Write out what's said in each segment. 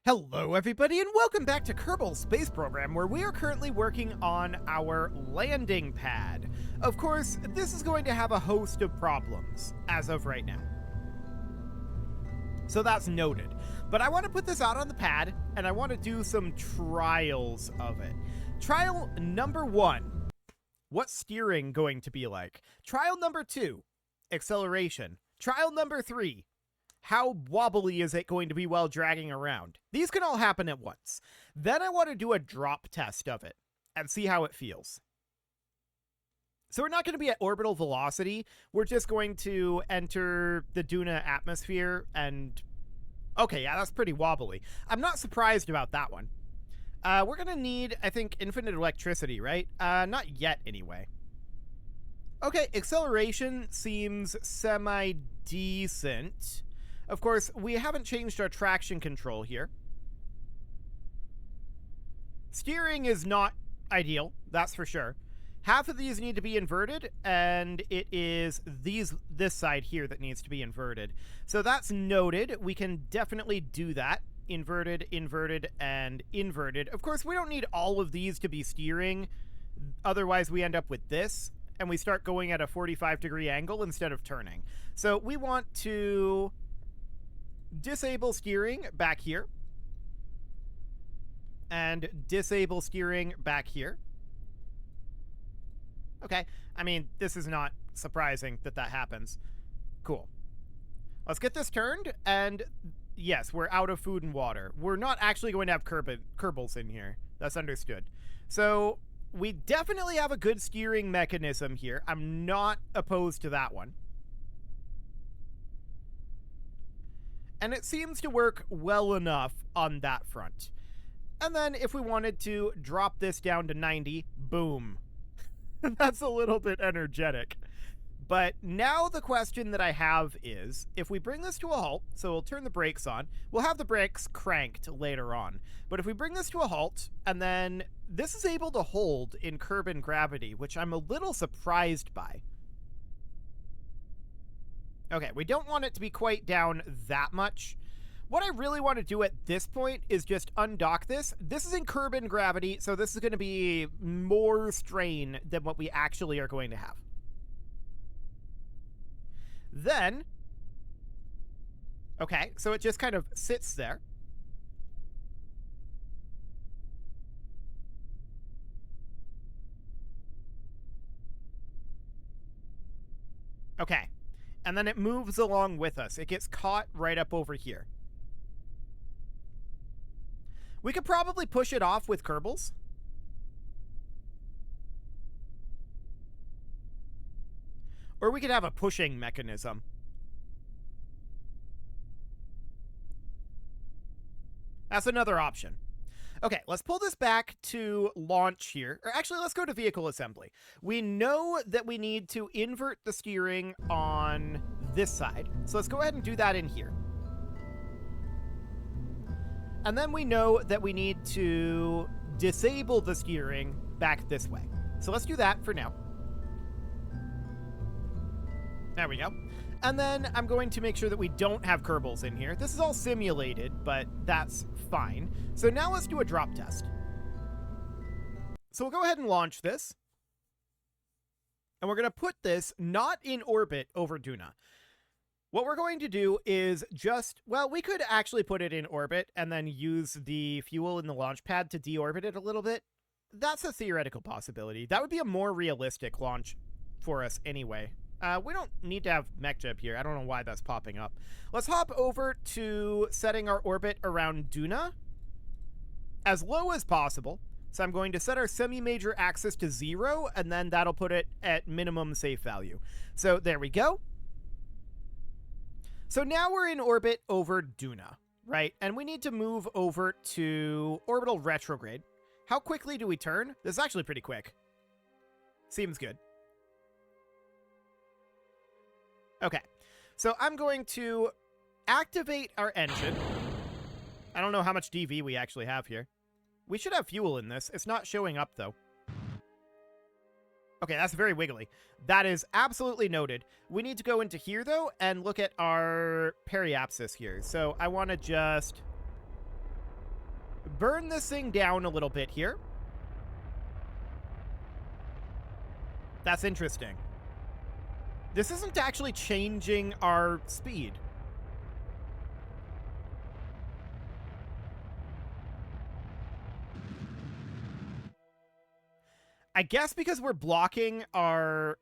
Hello everybody and welcome back to Kerbal Space Program, where we are currently working on our landing pad. Of course, this is going to have a host of problems as of right now. So that's noted. But I want to put this out on the pad and I want to do some trials of it. Trial number 1. What's steering going to be like? Trial number 2. Acceleration. Trial number 3. How wobbly is it going to be while dragging around? These can all happen at once. Then I want to do a drop test of it and see how it feels. So we're not going to be at orbital velocity. We're just going to enter the Duna atmosphere and... Okay, yeah, that's pretty wobbly. I'm not surprised about that one. We're going to need, I think, infinite electricity, right? Not yet, anyway. Okay, acceleration seems semi-decent. Of course, we haven't changed our traction control here. Steering is not ideal, that's for sure. Half of these need to be inverted, and it is this side here that needs to be inverted. So that's noted. We can definitely do that. Inverted, inverted, and inverted. Of course, we don't need all of these to be steering. Otherwise, we end up with this, and we start going at a 45-degree angle instead of turning. So we want to disable steering back here and disable steering back here. Okay, I mean, this is not surprising that that happens. Cool. Let's get this turned, and yes, we're out of food and water. We're not actually going to have Kerbals in here. That's understood. So we definitely have a good steering mechanism here. I'm not opposed to that one. And it seems to work well enough on that front. And then if we wanted to drop this down to 90, boom. That's a little bit energetic. But now the question that I have is, if we bring this to a halt, so we'll turn the brakes on, we'll have the brakes cranked later on. But if we bring this to a halt, and then this is able to hold in Kerbal gravity, which I'm a little surprised by. Okay, we don't want it to be quite down that much. What I really want to do at this point is just undock this. This is in Kerbal gravity, so this is going to be more strain than what we actually are going to have. Then, okay, so it just kind of sits there. Okay. And then it moves along with us. It gets caught right up over here. We could probably push it off with Kerbals. Or we could have a pushing mechanism. That's another option. Okay, let's pull this back to launch here. Or actually, let's go to vehicle assembly. We know that we need to invert the steering on this side. So let's go ahead and do that in here. And then we know that we need to disable the steering back this way. So let's do that for now. There we go. And then I'm going to make sure that we don't have Kerbals in here. This is all simulated, but that's fine. So now let's do a drop test. So we'll go ahead and launch this. And we're going to put this not in orbit over Duna. What we're going to do is just, well, we could actually put it in orbit and then use the fuel in the launch pad to deorbit it a little bit. That's a theoretical possibility. That would be a more realistic launch for us anyway. We don't need to have MechJeb here. I don't know why that's popping up. Let's hop over to setting our orbit around Duna as low as possible. So I'm going to set our semi-major axis to 0, and then that'll put it at minimum safe value. So there we go. So now we're in orbit over Duna, right? And we need to move over to orbital retrograde. How quickly do we turn? This is actually pretty quick. Seems good. Okay, so I'm going to activate our engine. I don't know how much DV we actually have here. We should have fuel in this. It's not showing up, though. Okay, that's very wiggly. That is absolutely noted. We need to go into here, though, and look at our periapsis here. So I want to just burn this thing down a little bit here. That's interesting. This isn't actually changing our speed. I guess because we're blocking our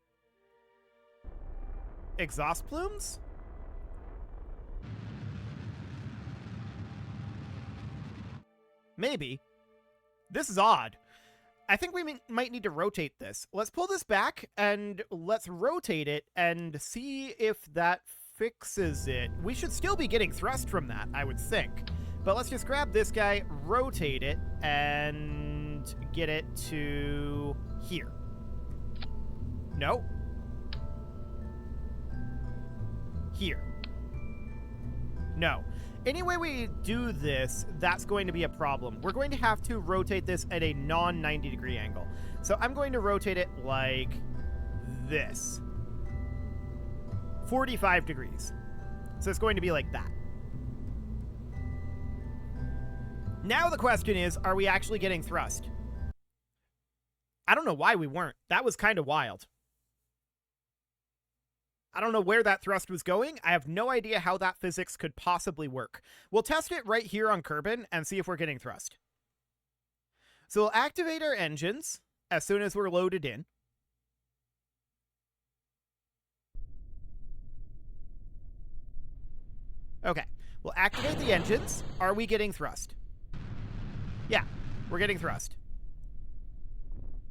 exhaust plumes? Maybe. This is odd. I think we might need to rotate this. Let's pull this back and let's rotate it and see if that fixes it. We should still be getting thrust from that, I would think. But let's just grab this guy, rotate it, and get it to here. No. Here. No. Any way we do this, that's going to be a problem. We're going to have to rotate this at a non-90 degree angle. So I'm going to rotate it like this. 45 degrees. So it's going to be like that. Now the question is, are we actually getting thrust? I don't know why we weren't. That was kind of wild. I don't know where that thrust was going. I have no idea how that physics could possibly work. We'll test it right here on Kerbal and see if we're getting thrust. So we'll activate our engines as soon as we're loaded in. Okay, we'll activate the engines. Are we getting thrust? Yeah, we're getting thrust.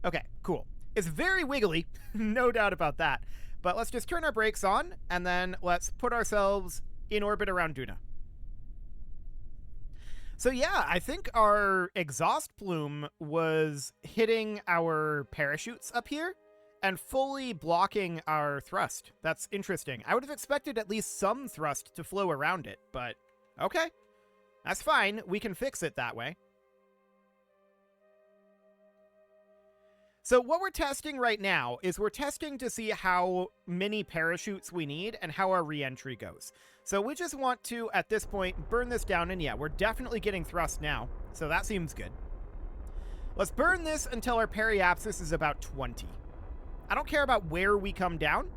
Okay, cool. It's very wiggly, no doubt about that. But let's just turn our brakes on, and then let's put ourselves in orbit around Duna. So yeah, I think our exhaust plume was hitting our parachutes up here and fully blocking our thrust. That's interesting. I would have expected at least some thrust to flow around it, but okay. That's fine. We can fix it that way. So what we're testing right now is we're testing to see how many parachutes we need and how our re-entry goes. So we just want to, at this point, burn this down, and yeah, we're definitely getting thrust now, so that seems good. Let's burn this until our periapsis is about 20. I don't care about where we come down.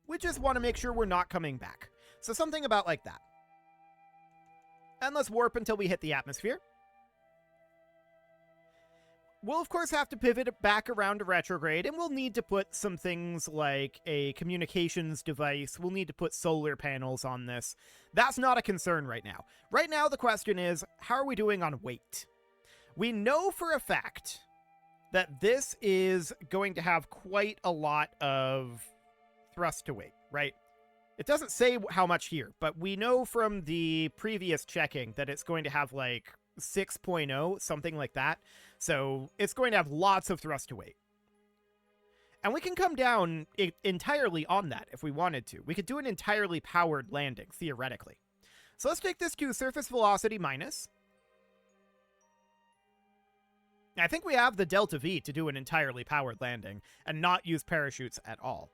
We just want to make sure we're not coming back. So something about like that. And let's warp until we hit the atmosphere. We'll, of course, have to pivot it back around to retrograde, and we'll need to put some things like a communications device. We'll need to put solar panels on this. That's not a concern right now. Right now, the question is, how are we doing on weight? We know for a fact that this is going to have quite a lot of thrust to weight, right? It doesn't say how much here, but we know from the previous checking that it's going to have like 6.0, something like that. So it's going to have lots of thrust to weight. And we can come down entirely on that if we wanted to. We could do an entirely powered landing, theoretically. So let's take this to surface velocity minus. I think we have the delta V to do an entirely powered landing and not use parachutes at all.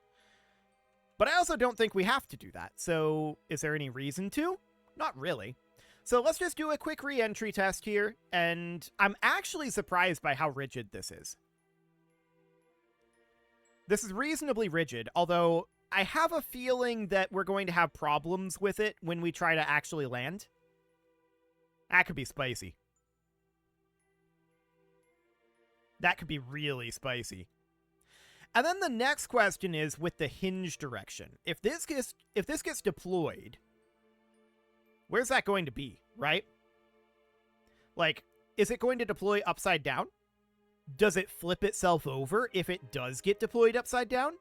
But I also don't think we have to do that. So is there any reason to? Not really. So let's just do a quick re-entry test here, and I'm actually surprised by how rigid this is. This is reasonably rigid, although I have a feeling that we're going to have problems with it when we try to actually land. That could be spicy. That could be really spicy. And then the next question is with the hinge direction. If this gets deployed, where's that going to be, right? Like, is it going to deploy upside down? Does it flip itself over if it does get deployed upside down?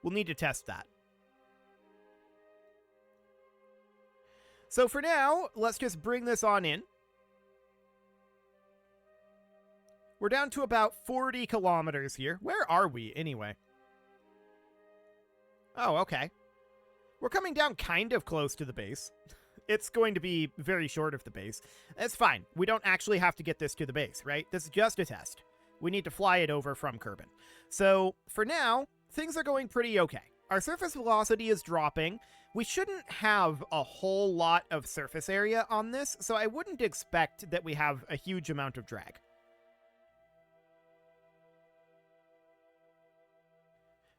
We'll need to test that. So for now, let's just bring this on in. We're down to about 40 kilometers here. Where are we, anyway? Oh, okay. We're coming down kind of close to the base. It's going to be very short of the base. It's fine. We don't actually have to get this to the base, right? This is just a test. We need to fly it over from Kerbal. So, for now, things are going pretty okay. Our surface velocity is dropping. We shouldn't have a whole lot of surface area on this, so I wouldn't expect that we have a huge amount of drag.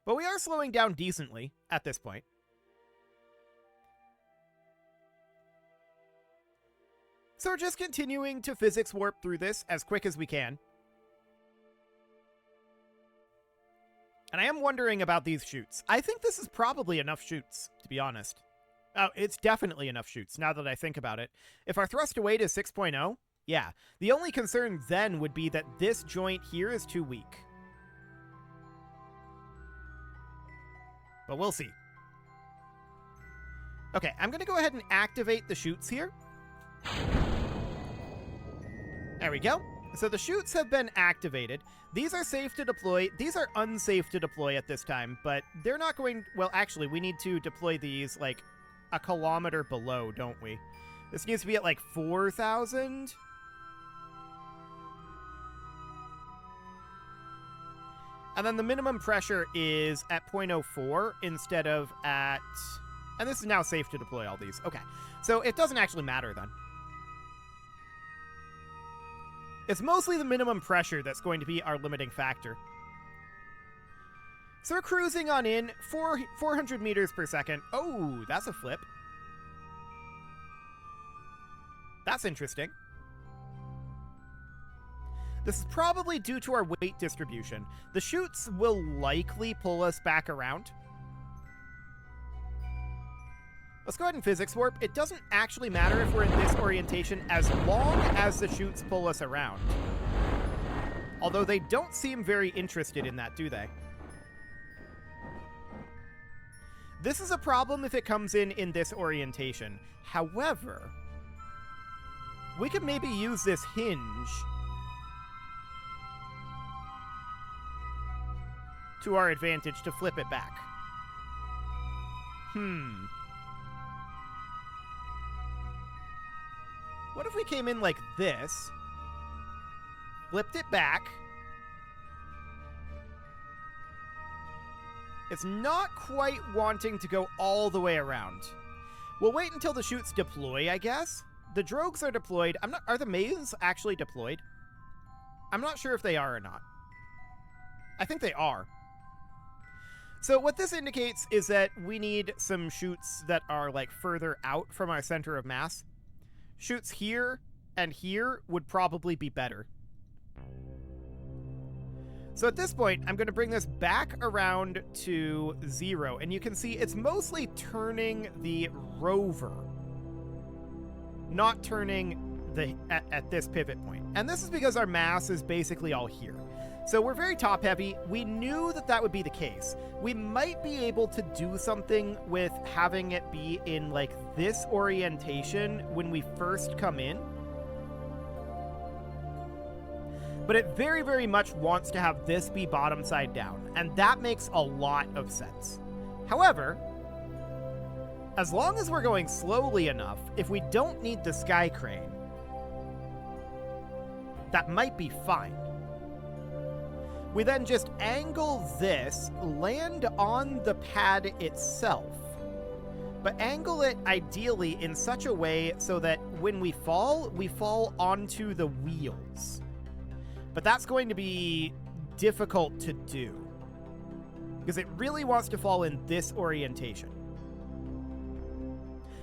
But we are slowing down decently at this point. So we're just continuing to physics warp through this as quick as we can. And I am wondering about these chutes. I think this is probably enough chutes, to be honest. Oh, it's definitely enough chutes, now that I think about it. If our thrust to weight is 6.0, yeah. The only concern then would be that this joint here is too weak. But we'll see. Okay, I'm going to go ahead and activate the chutes here. There we go. So the chutes have been activated. These are safe to deploy. These are unsafe to deploy at this time, but they're not going... Well, actually, we need to deploy these, like, a kilometer below, don't we? This needs to be at, like, 4,000? And then the minimum pressure is at 0.04 instead of at... And this is now safe to deploy all these. Okay. So it doesn't actually matter then. It's mostly the minimum pressure that's going to be our limiting factor. So we're cruising on in, 400 meters per second. Oh, that's a flip. That's interesting. This is probably due to our weight distribution. The chutes will likely pull us back around. Let's go ahead and physics warp. It doesn't actually matter if we're in this orientation as long as the chutes pull us around. Although they don't seem very interested in that, do they? This is a problem if it comes in this orientation. However, we could maybe use this hinge to our advantage to flip it back. What if we came in like this, flipped it back? It's not quite wanting to go all the way around. We'll wait until the chutes deploy, I guess. The drogues are deployed. Are the mains actually deployed? I'm not sure if they are or not. I think they are. So what this indicates is that we need some chutes that are like further out from our center of mass. Chutes here and here would probably be better. So at this point, I'm going to bring this back around to 0, and you can see it's mostly turning the rover, not turning at this pivot point. And this is because our mass is basically all here. So we're very top heavy. We knew that would be the case. We might be able to do something with having it be in like this orientation when we first come in. But it very, very much wants to have this be bottom side down, and that makes a lot of sense. However, as long as we're going slowly enough, if we don't need the sky crane, that might be fine. We then just angle this, land on the pad itself, but angle it ideally in such a way so that when we fall onto the wheels. But that's going to be difficult to do, because it really wants to fall in this orientation.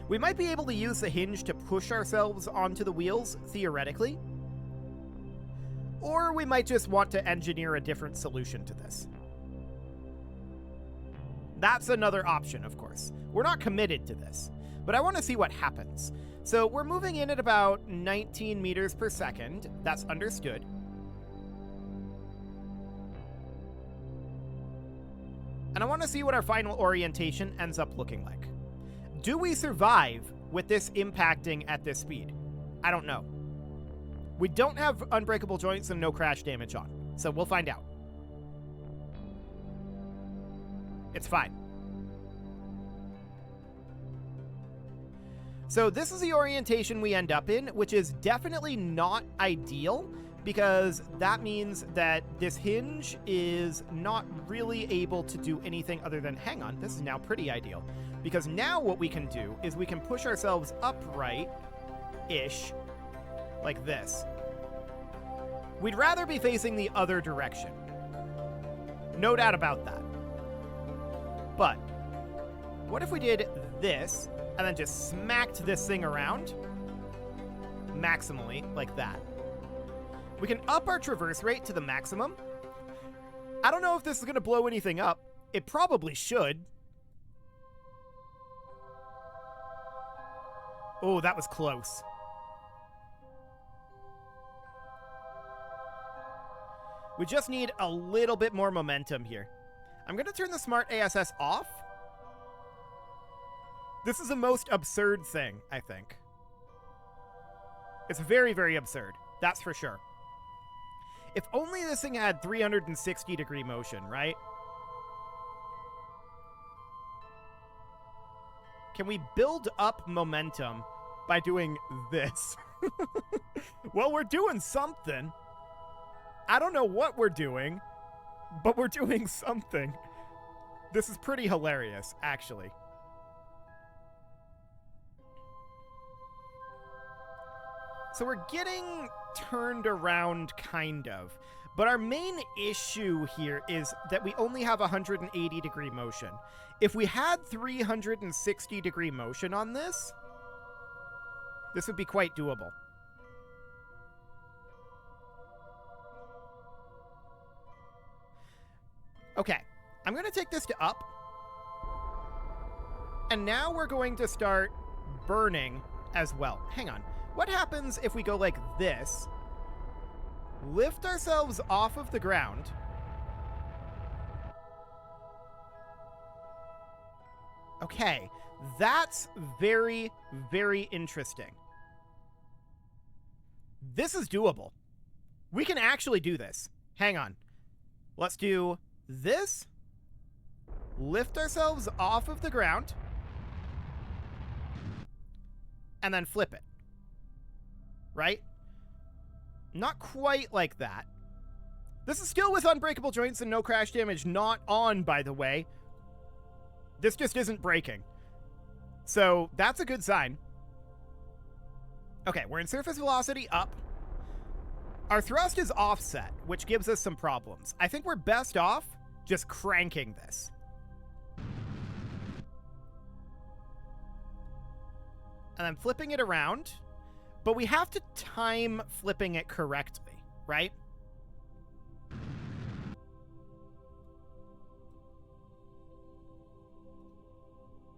We might be able to use the hinge to push ourselves onto the wheels, theoretically. Or we might just want to engineer a different solution to this. That's another option, of course. We're not committed to this, but I want to see what happens. So we're moving in at about 19 meters per second. That's understood. And I want to see what our final orientation ends up looking like. Do we survive with this impacting at this speed? I don't know. We don't have unbreakable joints and no crash damage on, so we'll find out. It's fine. So this is the orientation we end up in, which is definitely not ideal. because that means that this hinge is not really able to do anything other than, hang on, this is now pretty ideal. Because now what we can do is we can push ourselves upright-ish, like this. We'd rather be facing the other direction. No doubt about that. But what if we did this and then just smacked this thing around maximally, like that? We can up our traverse rate to the maximum. I don't know if this is going to blow anything up. It probably should. Oh, that was close. We just need a little bit more momentum here. I'm going to turn the Smart ASS off. This is the most absurd thing, I think. It's very, very absurd. That's for sure. If only this thing had 360-degree motion, right? Can we build up momentum by doing this? Well, we're doing something. I don't know what we're doing, but we're doing something. This is pretty hilarious, actually. So we're getting turned around, kind of. But our main issue here is that we only have 180-degree motion. If we had 360-degree motion on this, this would be quite doable. Okay, I'm going to take this to up. And now we're going to start burning as well. Hang on. What happens if we go like this, lift ourselves off of the ground, okay, that's very, very interesting. This is doable. We can actually do this. Hang on. Let's do this, lift ourselves off of the ground, and then flip it. Right? Not quite like that. This is still with unbreakable joints and no crash damage not on, by the way. This just isn't breaking. So that's a good sign. Okay, we're in surface velocity up. Our thrust is offset, which gives us some problems. I think we're best off just cranking this. And then flipping it around. But we have to time flipping it correctly, right?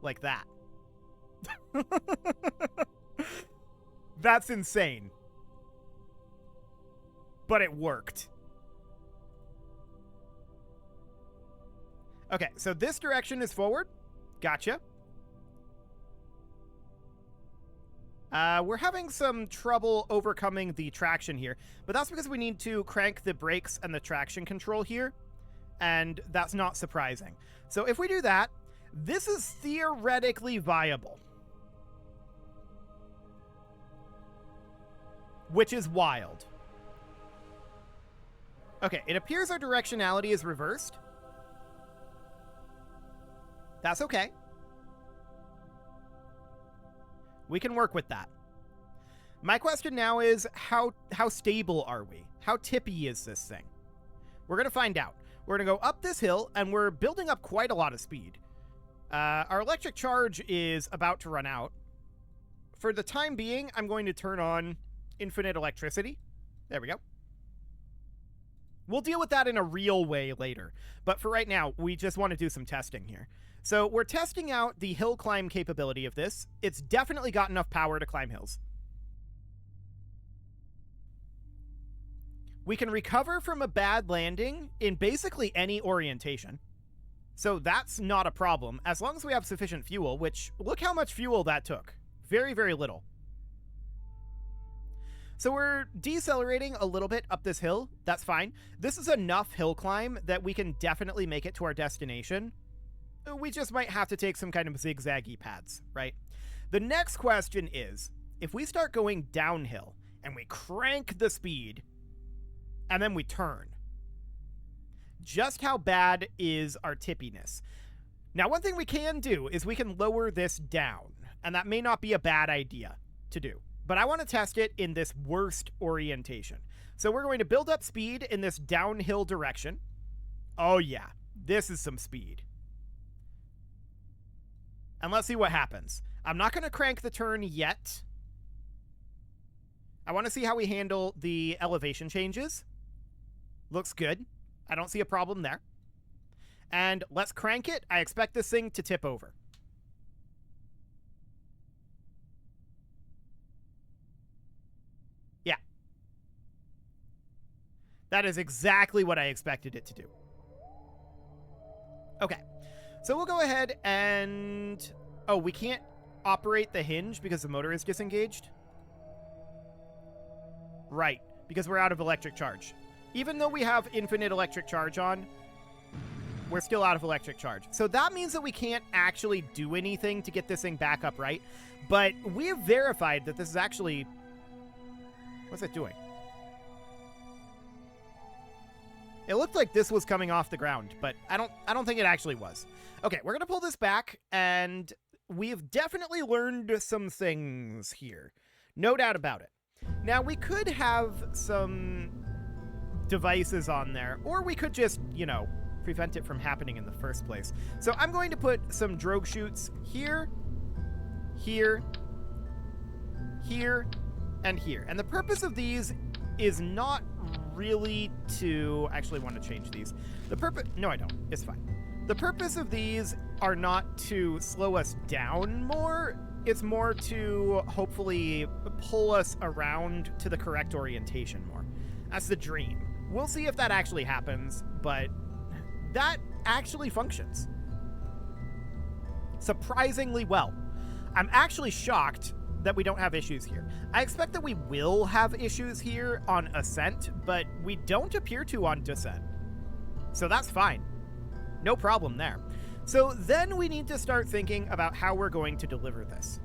Like that. That's insane. But it worked. Okay, so this direction is forward. Gotcha. We're having some trouble overcoming the traction here, but that's because we need to crank the brakes and the traction control here, and that's not surprising. So if we do that, this is theoretically viable, which is wild. Okay, it appears our directionality is reversed. That's okay. We can work with that. My question now is, how stable are we? How tippy is this thing? We're going to find out. We're going to go up this hill, and we're building up quite a lot of speed. Our electric charge is about to run out. For the time being, I'm going to turn on infinite electricity. There we go. We'll deal with that in a real way later. But for right now, we just want to do some testing here. So we're testing out the hill climb capability of this. It's definitely got enough power to climb hills. We can recover from a bad landing in basically any orientation. So that's not a problem, as long as we have sufficient fuel, which, look how much fuel that took. Very, very little. So we're decelerating a little bit up this hill. That's fine. This is enough hill climb that we can definitely make it to our destination. We just might have to take some kind of zigzaggy paths, right? The next question is, if we start going downhill and we crank the speed, and then we turn. Just how bad is our tippiness? Now, one thing we can do is we can lower this down, and that may not be a bad idea to do, but I want to test it in this worst orientation. So we're going to build up speed in this downhill direction. Oh yeah, this is some speed. And let's see what happens. I'm not going to crank the turn yet. I want to see how we handle the elevation changes. Looks good. I don't see a problem there. And let's crank it. I expect this thing to tip over. Yeah. That is exactly what I expected it to do. Okay. So we'll go ahead and... Oh, we can't operate the hinge because the motor is disengaged? Right, because we're out of electric charge. Even though we have infinite electric charge on, we're still out of electric charge. So that means that we can't actually do anything to get this thing back upright. But we have verified that this is actually... What's it doing? It looked like this was coming off the ground, but I don't think it actually was. Okay, we're going to pull this back, and we've definitely learned some things here. No doubt about it. Now, we could have some devices on there, or we could just, you know, prevent it from happening in the first place. So I'm going to put some drogue chutes here, here, here, and here. And the purpose of these is not really to... Actually, I want to change these. The purpose... No, I don't. It's fine. The purpose of these are not to slow us down more. It's more to hopefully pull us around to the correct orientation more. That's the dream. We'll see if that actually happens, but that actually functions surprisingly well. I'm actually shocked that we don't have issues here. I expect that we will have issues here on ascent, but we don't appear to on descent. So that's fine. No problem there. So then we need to start thinking about how we're going to deliver this.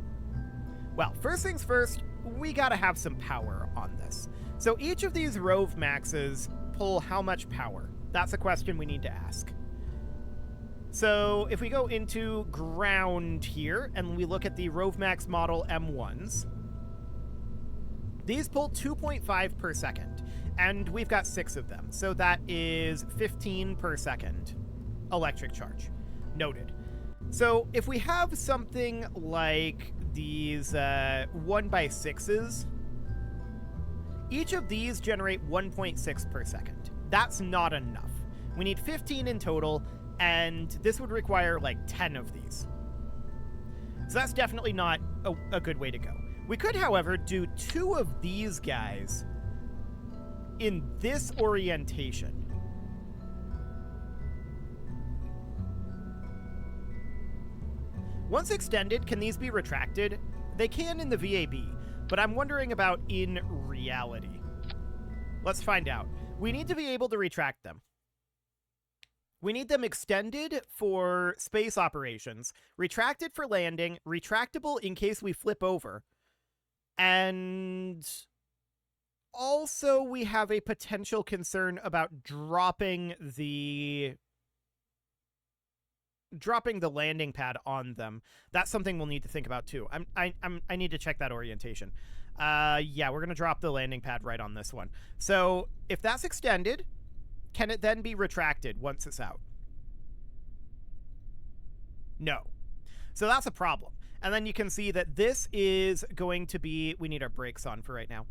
Well, first things first, we gotta have some power on this. So each of these Rove Maxes pull how much power? That's a question we need to ask. So if we go into ground here and we look at the Rove Max model M1s, these pull 2.5 per second, and we've got 6 of them. So that is 15 per second electric charge. Noted. So if we have something like these 1x6s, each of these generate 1.6 per second. That's not enough. We need 15 in total, and this would require like 10 of these. So that's definitely not a good way to go. We could, however, do 2 of these guys in this orientation. Once extended, can these be retracted? They can in the VAB, but I'm wondering about in reality. Let's find out. We need to be able to retract them. We need them extended for space operations, retracted for landing, retractable in case we flip over, and also we have a potential concern about dropping the landing pad on them. That's something we'll need to think about too. I need to check that orientation. Yeah, we're going to drop the landing pad right on this one. So if that's extended, can it then be retracted once it's out? No. So that's a problem. And then you can see that this is going to be... We need our brakes on for right now.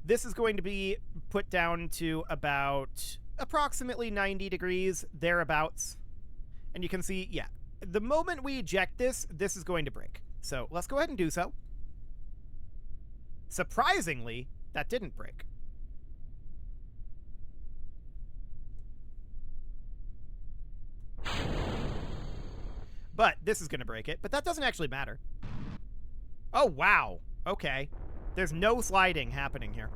This is going to be put down to about approximately 90 degrees, thereabouts. And you can see, yeah, the moment we eject this, this is going to break. So let's go ahead and do so. Surprisingly, that didn't break. But this is going to break it, but that doesn't actually matter. Oh, wow. Okay. There's no sliding happening here.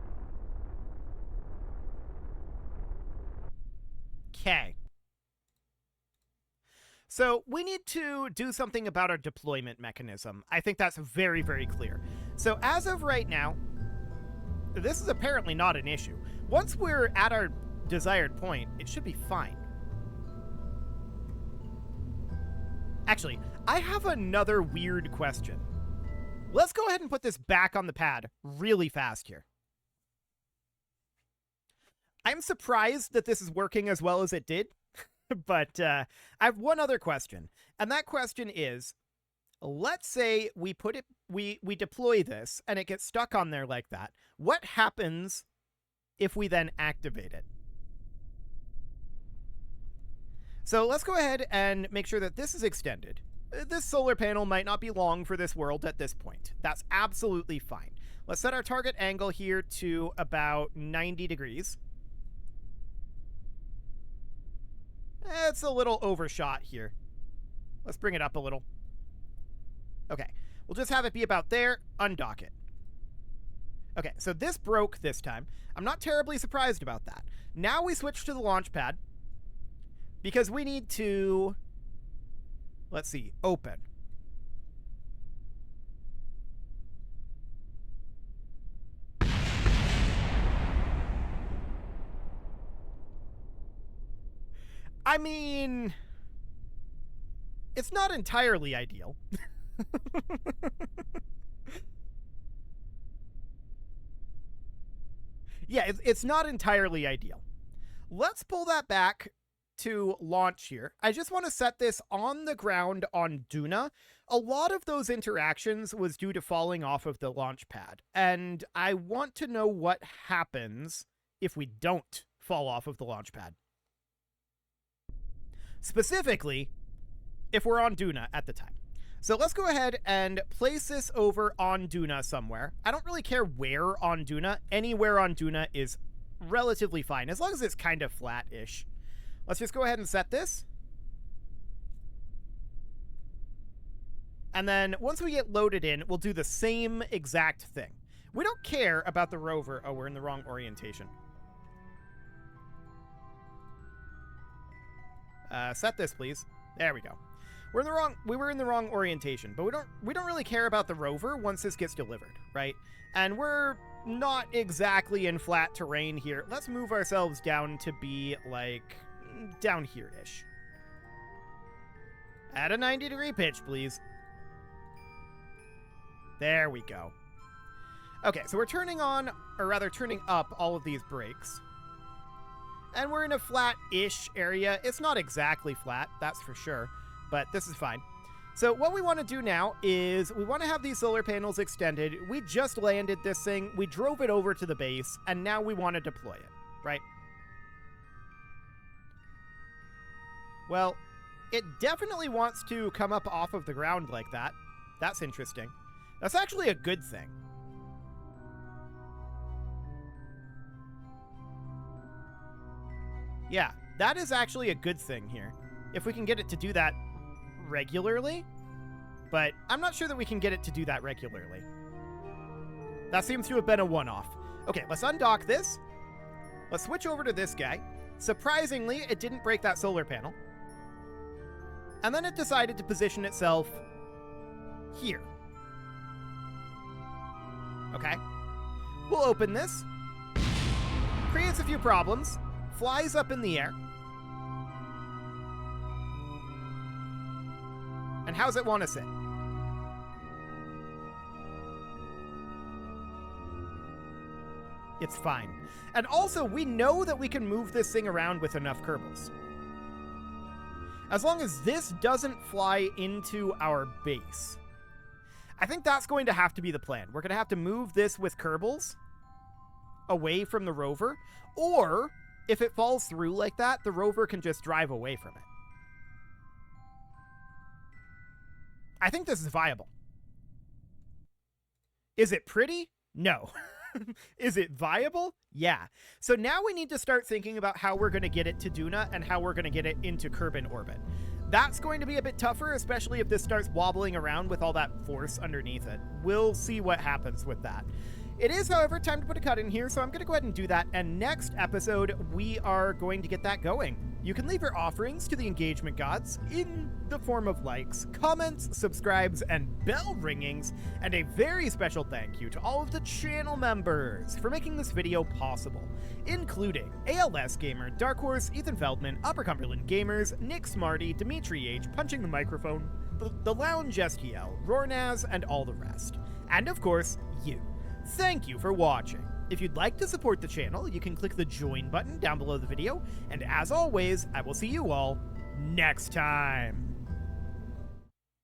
Okay. So we need to do something about our deployment mechanism. I think that's very, very clear. So as of right now, this is apparently not an issue. Once we're at our desired point, it should be fine. Actually, I have another weird question. Let's go ahead and put this back on the pad really fast here. I'm surprised that this is working as well as it did, but I have one other question, and that question is, let's say we deploy this and it gets stuck on there like that. What happens if we then activate it? So let's go ahead and make sure that this is extended. This solar panel might not be long for this world at this point. That's absolutely fine. Let's set our target angle here to about 90 degrees. It's a little overshot here. Let's bring it up a little. Okay, we'll just have it be about there, undock it. Okay, so this broke this time. I'm not terribly surprised about that. Now we switch to the launch pad because we need to, let's see, open. I mean, it's not entirely ideal. Yeah, it's not entirely ideal. Let's pull that back to launch here. I just want to set this on the ground on Duna. A lot of those interactions was due to falling off of the launch pad, and I want to know what happens if we don't fall off of the launch pad. Specifically, if we're on Duna at the time. So let's go ahead and place this over on Duna somewhere. I don't really care where on Duna. Anywhere on Duna is relatively fine, as long as it's kind of flat-ish. Let's just go ahead and set this. And then once we get loaded in, we'll do the same exact thing. We don't care about the rover. Oh, we're in the wrong orientation. Set this, please. There we go. We were in the wrong orientation, but we don't really care about the rover once this gets delivered, right? And we're not exactly in flat terrain here. Let's move ourselves down to be like down here-ish. At a 90-degree pitch, please. There we go. Okay, so we're turning on, or rather turning up all of these brakes. And we're in a flat-ish area. It's not exactly flat, that's for sure. But this is fine. So what we want to do now is we want to have these solar panels extended. We just landed this thing. We drove it over to the base, and now we want to deploy it, right? Well, it definitely wants to come up off of the ground like that. That's interesting. That's actually a good thing. Yeah, that is actually a good thing here. If we can get it to do that regularly, but I'm not sure that we can get it to do that regularly. That seems to have been a one-off. Okay, let's undock this. Let's switch over to this guy. Surprisingly, it didn't break that solar panel. And then it decided to position itself here. Okay. We'll open this. Creates a few problems. Flies up in the air. And how's it want to sit? It's fine. And also, we know that we can move this thing around with enough Kerbals. As long as this doesn't fly into our base. I think that's going to have to be the plan. We're going to have to move this with Kerbals away from the rover. Or, if it falls through like that, the rover can just drive away from it. I think this is viable. Is it pretty? No. Is it viable? Yeah. So now we need to start thinking about how we're going to get it to Duna and how we're going to get it into Kerbin orbit. That's going to be a bit tougher, especially if this starts wobbling around with all that force underneath it. We'll see what happens with that. It is, however, time to put a cut in here, so I'm going to go ahead and do that. And next episode, we are going to get that going. You can leave your offerings to the engagement gods in the form of likes, comments, subscribes, and bell ringings, and a very special thank you to all of the channel members for making this video possible, including ALS Gamer, Dark Horse, Ethan Feldman, Upper Cumberland Gamers, Nick Smarty, Dimitri H, Punching the Microphone, the Lounge STL, Rornaz, and all the rest. And of course, you. Thank you for watching. If you'd like to support the channel, you can click the join button down below the video, and as always, I will see you all next time.